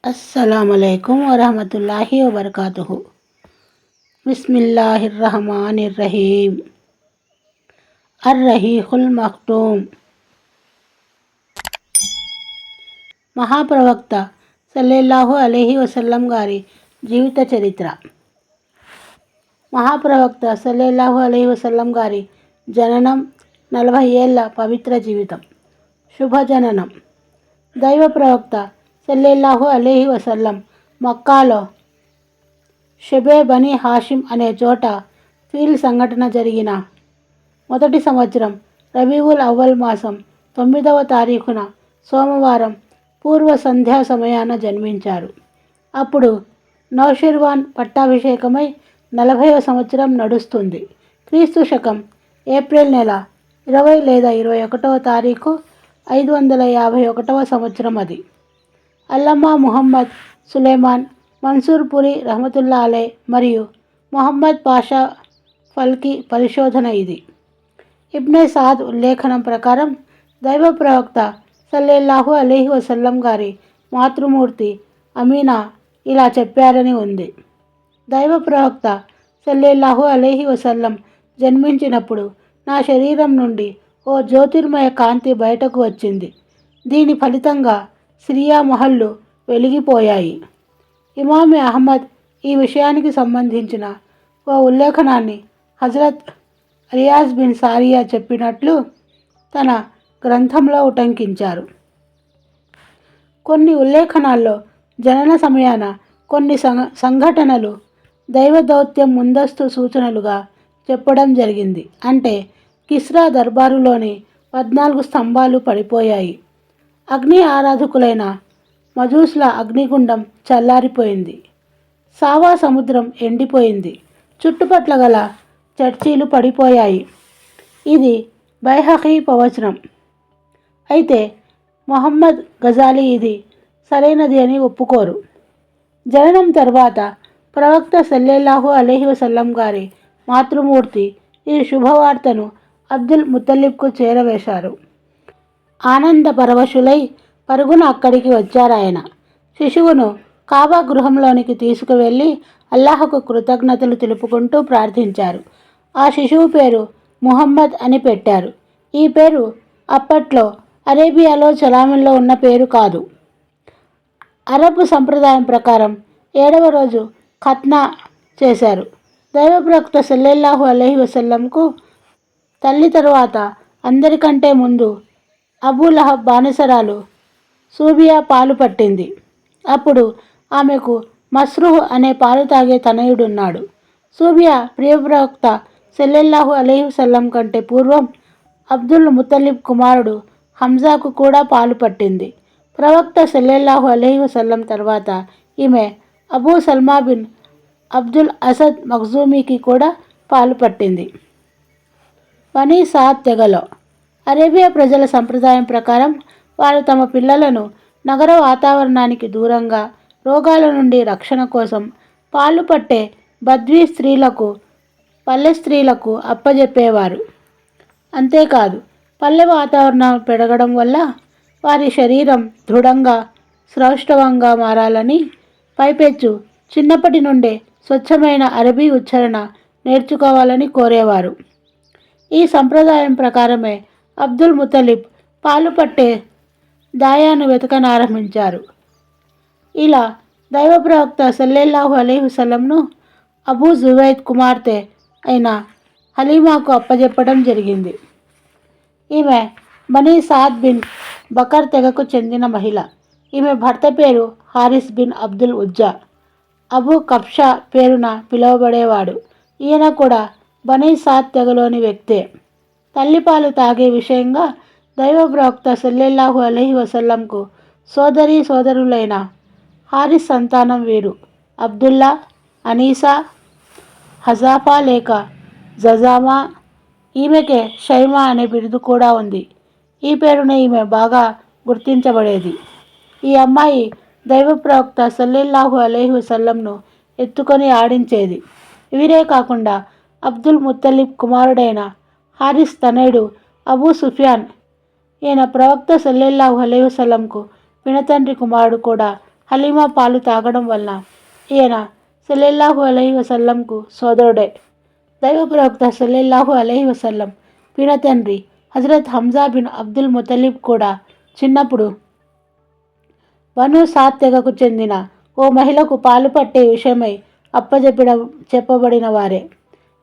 अस्सलामुअलैकुम वरहमतुल्लाहि वबरकातुहु। बिस्मिल्लाहिर्रहमानिर्रहीम। अर्रहीकुल मख्तूम। మహాప్రవక్త సల్లల్లాహు అలైహి వసల్లం గారి జీవిత చరిత్ర. మహాప్రవక్త సల్లల్లాహు అలైహి వసల్లం గారి జననం, 40 ఏళ్ల పవిత్ర జీవితం. శుభజననం. దైవ ప్రవక్త సల్లల్లాహు అలైహి వసల్లం మక్కాలో షెబే బనీ హాషిం అనే చోట ఫీల్ సంఘటన జరిగిన మొదటి సంవత్సరం రబీఉల్ అవ్వల్ మాసం 9వ తారీఖున సోమవారం పూర్వ సంధ్యా సమయాన జన్మించారు. అప్పుడు నౌషిర్వాన్ పట్టాభిషేకమై 40వ సంవత్సరం నడుస్తుంది. క్రీస్తు శకం ఏప్రిల్ నెల 20 లేదా 21వ తారీఖు 551వ సంవత్సరం అది. అల్లమా ముహమ్మద్ సులేమాన్ మన్సూర్ పురి రహమతుల్లా అలై మరియు మొహమ్మద్ పాషా ఫల్కి పరిశోధన ఇది. ఇబ్నే సాద్ ఉల్లేఖనం ప్రకారం దైవ ప్రవక్త సల్లల్లాహు అలైహి వసల్లం గారి మాతృమూర్తి అమీనా ఇలా చెప్పారని ఉంది. దైవ ప్రవక్త సల్లల్లాహు అలైహి వసల్లం జన్మించినప్పుడు నా శరీరం నుండి ఓ జ్యోతిర్మయ కాంతి బయటకు వచ్చింది. దీని ఫలితంగా సిరియా మహల్లు వెలిగిపోయాయి. ఇమామి అహ్మద్ ఈ విషయానికి సంబంధించిన ఓ ఉల్లేఖనాన్ని హజరత్ రియాజ్ బిన్ సారియా చెప్పినట్లు తన గ్రంథంలో ఉటంకించారు. కొన్ని ఉల్లేఖనాల్లో జనన సమయాన కొన్ని సంఘటనలు దైవ దౌత్యం ముందస్తు సూచనలుగా చెప్పడం జరిగింది. అంటే కిస్రా దర్బారులోని 14 స్తంభాలు పడిపోయాయి. అగ్ని ఆరాధకులైన మజూస్ల అగ్నిగుండం చల్లారిపోయింది. సావా సముద్రం ఎండిపోయింది. చుట్టుపట్ల గల చర్చీలు పడిపోయాయి. ఇది బైహఖీ ప్రవచనం. అయితే మొహమ్మద్ గజాలి ఇది సరైనది అని ఒప్పుకోరు. జననం తర్వాత ప్రవక్త సల్లల్లాహు అలైహి వసల్లం గారి మాతృమూర్తి ఈ శుభవార్తను అబ్దుల్ ముత్తలిబ్కు చేరవేశారు. ఆనంద పరవశులై పరుగున అక్కడికి వచ్చారాయన. శిశువును కాబా గృహంలోనికి తీసుకువెళ్ళి అల్లాహకు కృతజ్ఞతలు తెలుపుకుంటూ ప్రార్థించారు. ఆ శిశువు పేరు ముహమ్మద్ అని పెట్టారు. ఈ పేరు అప్పట్లో అరేబియాలో చలామణిలో ఉన్న పేరు కాదు. అరబ్ సంప్రదాయం ప్రకారం 7వ రోజు ఖత్నా చేశారు. దైవ ప్రవక్త సల్లల్లాహు అలైహి వసల్లంకు తల్లి తరువాత అందరికంటే ముందు అబూ లహబ్ బానిసరాలు సూబియా పాలు పట్టింది. అప్పుడు ఆమెకు మస్రూహ్ అనే పాలు తాగే తనయుడున్నాడు. సూబియా ప్రియప్రవక్త సల్లల్లాహు అలైహి వసల్లం కంటే పూర్వం అబ్దుల్ ముత్తలిబ్ కుమారుడు హంజాకు కూడా పాలు పట్టింది. ప్రవక్త సల్లల్లాహు అలైహి వసల్లం తర్వాత ఈమె అబూ సల్మా బిన్ అబ్దుల్ అసద్ మఖ్జూమీకి కూడా పాలు పట్టింది. బనీ సాద్ తెగలో అరేబియా ప్రజల సంప్రదాయం ప్రకారం వారు తమ పిల్లలను నగర వాతావరణానికి దూరంగా రోగాల నుండి రక్షణ కోసం పాలు పట్టే బద్వీ స్త్రీలకు, పల్లె స్త్రీలకు అప్పజెప్పేవారు. అంతేకాదు పల్లె వాతావరణం పెరగడం వల్ల వారి శరీరం దృఢంగా సౌష్ఠవంగా మారాలని, పైపెచ్చు చిన్నప్పటి నుండే స్వచ్ఛమైన అరబీ ఉచ్చారణ నేర్చుకోవాలని కోరేవారు. ఈ సంప్రదాయం ప్రకారమే అబ్దుల్ ముత్తలిబ్ పాలు పట్టే దాయాను వెతకనారంభించారు. ఇలా దైవ ప్రవక్త సల్లల్లాహు అలైహి వసల్లంను అబూ జువైద్ కుమార్తె అయిన హలీమాకు అప్పజెప్పడం జరిగింది. ఈమె బనీ సాద్ బిన్ బకర్ తెగకు చెందిన మహిళ. ఈమె భర్త పేరు Haris bin Abdul Uzza. Abu Kabsha పేరున పిలువబడేవాడు. ఈయన కూడా బనీ సాద్ తెగలోని వ్యక్తే. తల్లిపాలు తాగే విషయంగా దైవ ప్రవక్త సల్లల్లాహు అలైహి వసల్లంకు సోదరులైన హారిస్ సంతానం వీరు అబ్దుల్లా, అనీసా, హజాఫా లేక జజామా. ఈమెకే షైమా అనే బిరుదు కూడా ఉంది. ఈ పేరునే ఈమె బాగా గుర్తించబడేది. ఈ అమ్మాయి దైవ ప్రవక్త సల్లల్లాహు అలైహి వసల్లంను ఎత్తుకొని ఆడించేది. వీరే కాకుండా అబ్దుల్ ముత్తలిబ్ కుమారుడైన హారిస్ తనయుడు అబూ సుఫియాన్, ఈయన ప్రవక్త సల్లల్లాహు అలైహి వసల్లంకు పినతండ్రి కుమారుడు కూడా హలీమా పాలు తాగడం వలన ఈయన సల్లల్లాహు అలైహి వసల్లంకు సోదరుడే. దైవ ప్రవక్త సల్లల్లాహు అలైహి వసల్లం పినతండ్రి హజరత్ హంజా బిన్ అబ్దుల్ ముతలిబ్ కూడా చిన్నప్పుడు బను సాద్ తెగకు చెందిన ఓ మహిళకు పాలు పట్టే విషయమై చెప్పబడిన వారే.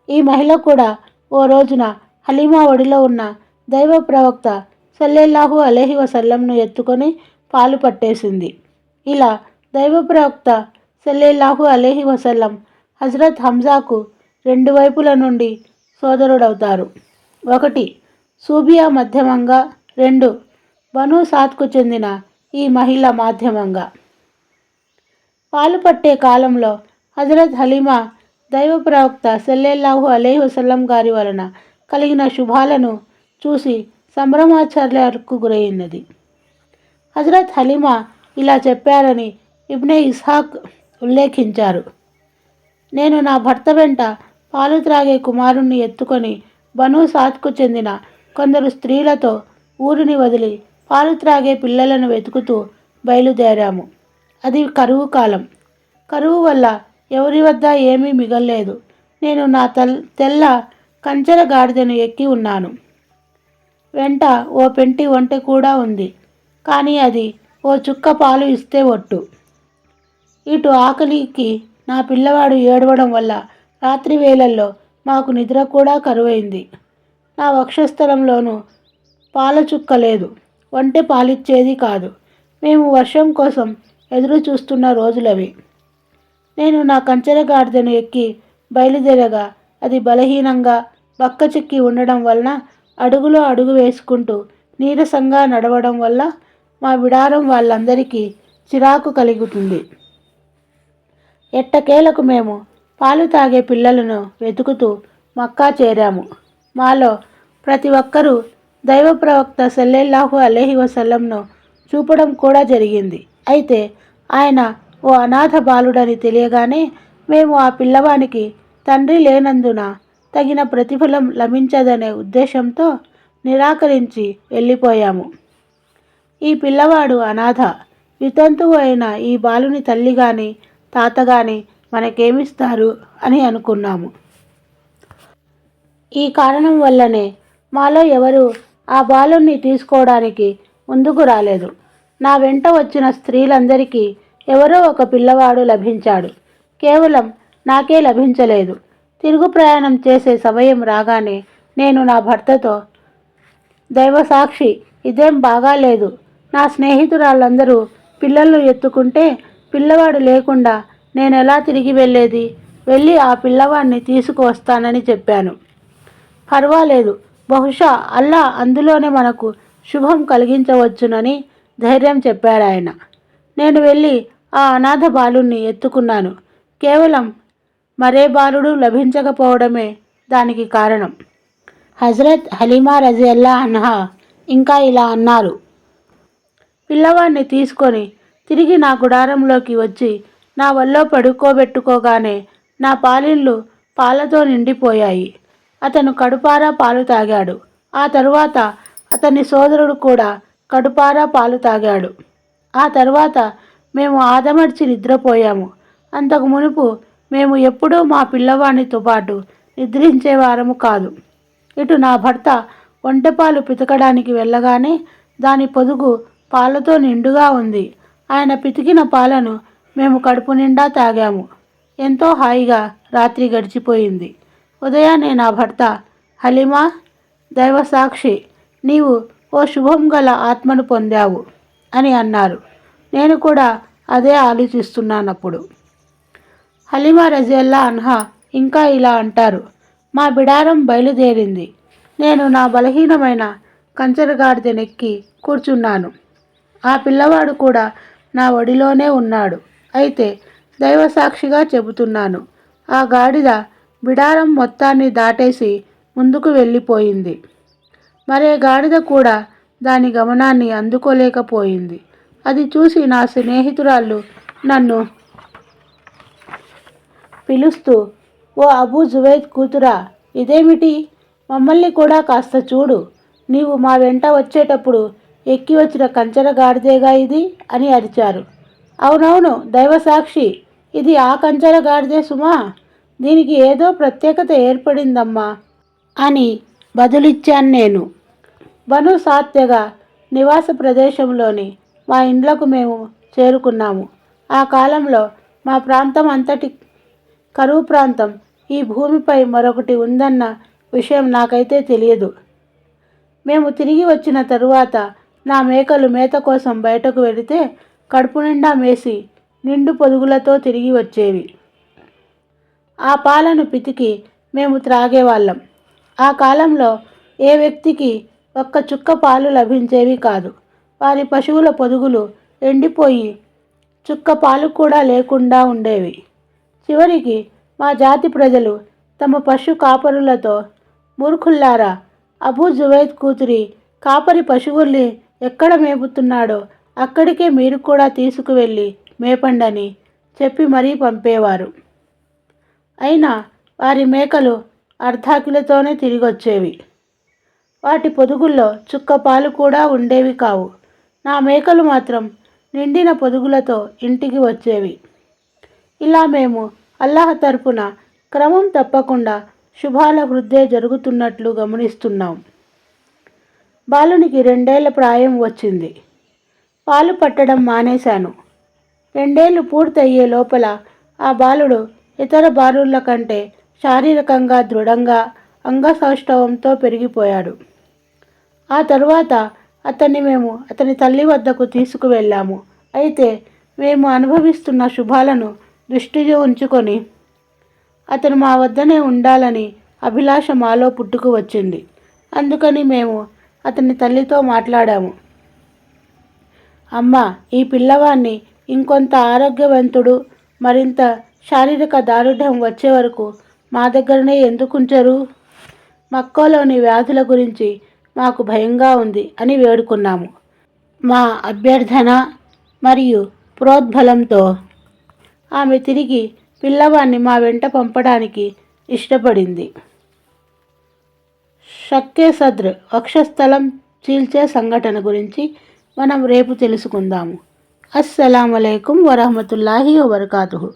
ఈ మహిళ కూడా ఓ రోజున హలీమా ఒడిలో ఉన్న దైవ ప్రవక్త సల్లల్లాహు అలైహి వసల్లంను ఎత్తుకొని పాలు పట్టేసింది. ఇలా దైవ ప్రవక్త సల్లల్లాహు అలైహి వసల్లం హజరత్ హంజాకు రెండు వైపుల నుండి సోదరుడవుతారు. ఒకటి సూబియా మధ్యమంగా, రెండు బను సాద్కు చెందిన ఈ మహిళ మాధ్యమంగా. పాలు పట్టే కాలంలో హజరత్ హలీమా దైవ ప్రవక్త సల్లల్లాహు అలైహి వసల్లం గారి వలన కలిగిన శుభాలను చూసి సంభ్రమాచార్యాలకు గురైనది. హజరత్ హలీమా ఇలా చెప్పారని ఇబ్నే ఇస్హాక్ ఉల్లేఖించారు. నేను నా భర్త వెంట పాలు త్రాగే కుమారుణ్ణి ఎత్తుకొని బను సాద్కు చెందిన కొందరు స్త్రీలతో ఊరిని వదిలి పాలు త్రాగే పిల్లలను వెతుకుతూ బయలుదేరాము. అది కరువు కాలం. కరువు వల్ల ఎవరి వద్ద ఏమీ మిగల్లేదు. నేను నా తెల్ల కంచెర గాడిదను ఎక్కి ఉన్నాను. వెంట ఓ పెంటి ఒంటె కూడా ఉంది. కానీ అది ఓ చుక్క పాలు ఇస్తే ఒట్టు. ఇటు ఆకలికి నా పిల్లవాడు ఏడవడం వల్ల రాత్రి వేళల్లో మాకు నిద్ర కూడా కరువైంది. నా వక్షస్థలంలోనూ పాల చుక్క లేదు. ఒంటె పాలిచ్చేది కాదు. మేము వర్షం కోసం ఎదురు చూస్తున్న రోజులవి. నేను నా కంచెర గాడిదను ఎక్కి బయలుదేరగా అది బలహీనంగా బక్కచిక్కి ఉండడం వలన అడుగులో అడుగు వేసుకుంటూ నీరసంగా నడవడం వల్ల మా బిడారం వాళ్ళందరికీ చిరాకు కలుగుతుంది. ఎట్టకేలకు మేము పాలు తాగే పిల్లలను వెతుకుతూ మక్కా చేరాము. మాలో ప్రతి ఒక్కరూ దైవ ప్రవక్త సల్లల్లాహు అలైహి వసల్లంను చూపడం కూడా జరిగింది. అయితే ఆయన ఓ అనాథ బాలుడని తెలియగానే మేము ఆ పిల్లవానికి తండ్రి లేనందున తగిన ప్రతిఫలం లభించదనే ఉద్దేశంతో నిరాకరించి వెళ్ళిపోయాము. ఈ పిల్లవాడు అనాథ, వితంతువు అయిన ఈ బాలుని తల్లి కానీ తాత కానీ మనకేమిస్తారు అని అనుకున్నాము. ఈ కారణం వల్లనే మాలో ఎవరు ఆ బాలుని తీసుకోవడానికి ముందుకు రాలేదు. నా వెంట వచ్చిన స్త్రీలందరికీ ఎవరో ఒక పిల్లవాడు లభించాడు. కేవలం నాకే లభించలేదు. తిరుగు ప్రయాణం చేసే సమయం రాగానే నేను నా భర్తతో, దైవసాక్షి, ఇదేం బాగాలేదు. నా స్నేహితురాళ్ళందరూ పిల్లలను ఎత్తుకుంటే పిల్లవాడు లేకుండా నేనెలా తిరిగి వెళ్ళేది? వెళ్ళి ఆ పిల్లవాడిని తీసుకువస్తానని చెప్పాను. పర్వాలేదు, బహుశా అల్లా అందులోనే మనకు శుభం కలిగించవచ్చునని ధైర్యం చెప్పారాయన. నేను వెళ్ళి ఆ అనాథ బాలుణ్ణి ఎత్తుకున్నాను. కేవలం మరే బాలుడు లభించకపోవడమే దానికి కారణం. హజరత్ హలీమా రజియల్లా అన్హా ఇంకా ఇలా అన్నారు. పిల్లవాడిని తీసుకొని తిరిగి నా గుడారంలోకి వచ్చి నా వల్లో పడుకోబెట్టుకోగానే నా పాలిళ్ళు పాలతో నిండిపోయాయి. అతను కడుపారా పాలు తాగాడు. ఆ తరువాత అతని సోదరుడు కూడా కడుపారా పాలు తాగాడు. ఆ తర్వాత మేము ఆదమర్చి నిద్రపోయాము. అంతకు మునుపు మేము ఎప్పుడూ మా పిల్లవాడినితో పాటు నిద్రించేవారము కాదు. ఇటు నా భర్త ఒంటెపాలు పితకడానికి వెళ్ళగానే దాని పొదుగు పాలతో నిండుగా ఉంది. ఆయన పితికిన పాలను మేము కడుపు నిండా తాగాము. ఎంతో హాయిగా రాత్రి గడిచిపోయింది. ఉదయాన్నే నా భర్త, హలీమా, దైవసాక్షి, నీవు ఓ శుభం గల ఆత్మను పొందావు అని అన్నారు. నేను కూడా అదే ఆలోచిస్తున్నానప్పుడు. హలీమా రజియల్లా అన్హా ఇంకా ఇలా అంటారు. మా బిడారం బయలుదేరింది. నేను నా బలహీనమైన కంచరగాడిదెనెక్కి కూర్చున్నాను. ఆ పిల్లవాడు కూడా నా ఒడిలోనే ఉన్నాడు. అయితే దైవసాక్షిగా చెబుతున్నాను, ఆ గాడిద బిడారం మొత్తాన్ని దాటేసి ముందుకు వెళ్ళిపోయింది. మరే గాడిద కూడా దాని గమనాన్ని అందుకోలేకపోయింది. అది చూసి నా స్నేహితురాళ్ళు నన్ను పిలుస్తూ, ఓ అబూ జువైద్ కూతురా, ఇదేమిటి? మమ్మల్ని కూడా కాస్త చూడు. నీవు మా వెంట వచ్చేటప్పుడు ఎక్కి వచ్చిన కంచర గాడిదేగా ఇది అని అరిచారు. అవునవును, దైవసాక్షి, ఇది ఆ కంచెల గాడిదే సుమా, దీనికి ఏదో ప్రత్యేకత ఏర్పడిందమ్మా అని బదులిచ్చాను నేను. బను సాత్యగా నివాస ప్రదేశంలోని మా ఇండ్లకు మేము చేరుకున్నాము. ఆ కాలంలో మా ప్రాంతం అంతటి కరువు ప్రాంతం ఈ భూమిపై మరొకటి ఉందన్న విషయం నాకైతే తెలియదు. మేము తిరిగి వచ్చిన తరువాత నా మేకలు మేత కోసం బయటకు వెళితే కడుపు నిండా మేసి నిండు పొదుగులతో తిరిగి వచ్చేవి. ఆ పాలను పితికి మేము త్రాగేవాళ్ళం. ఆ కాలంలో ఏ వ్యక్తికి ఒక్క చుక్క పాలు లభించేవి కాదు. వారి పశువుల పొదుగులు ఎండిపోయి చుక్క పాలు కూడా లేకుండా ఉండేవి. చివరికి మా జాతి ప్రజలు తమ పశు కాపరులతో, మూర్ఖుల్లారా, అబూ జువైద్ కూతురి కాపరి పశువుల్ని ఎక్కడ మేపుతున్నాడో అక్కడికే మీరు కూడా తీసుకువెళ్ళి మేపండని చెప్పి మరీ పంపేవారు. అయినా వారి మేకలు అర్ధాకిలతోనే తిరిగొచ్చేవి. వాటి పొదుగుల్లో చుక్క పాలు కూడా ఉండేవి కావు. నా మేకలు మాత్రం నిండిన పొదుగులతో ఇంటికి వచ్చేవి. ఇలా మేము అల్లాహ్ తరపున క్రమం తప్పకుండా శుభాల వృద్ధే జరుగుతున్నట్లు గమనిస్తున్నాం. బాలునికి 2 ఏళ్ల ప్రాయం వచ్చింది. పాలు పట్టడం మానేశాను. 2 ఏళ్ళు పూర్తయ్యే లోపల ఆ బాలుడు ఇతర బాలుర్ల కంటే శారీరకంగా దృఢంగా అంగసౌష్ఠవంతో పెరిగిపోయాడు. ఆ తరువాత అతన్ని మేము అతని తల్లి వద్దకు తీసుకువెళ్ళాము. అయితే మేము అనుభవిస్తున్న శుభాలను దృష్టిలో ఉంచుకొని అతను మా వద్దనే ఉండాలని అభిలాష మాలో పుట్టుకు వచ్చింది. అందుకని మేము అతని తల్లితో మాట్లాడాము. అమ్మ, ఈ పిల్లవాన్ని ఇంకొంత ఆరోగ్యవంతుడు, మరింత శారీరక దారుఢ్యం వచ్చే వరకు మా దగ్గరనే ఎందుకుంచరు? మక్కాలోని వ్యాధుల గురించి మాకు భయంగా ఉంది అని వేడుకున్నాము. మా అభ్యర్థన మరియు ప్రోద్బలంతో ఆమె తిరిగి పిల్లవాన్ని మా వెంట పంపడానికి ఇష్టపడింది. షక్కే సద్ర్, వక్షస్థలం చీల్చే సంఘటన గురించి మనం రేపు తెలుసుకుందాము. అస్సలాము అలైకుం వరహమతుల్లాహి వబర్కాతుహు.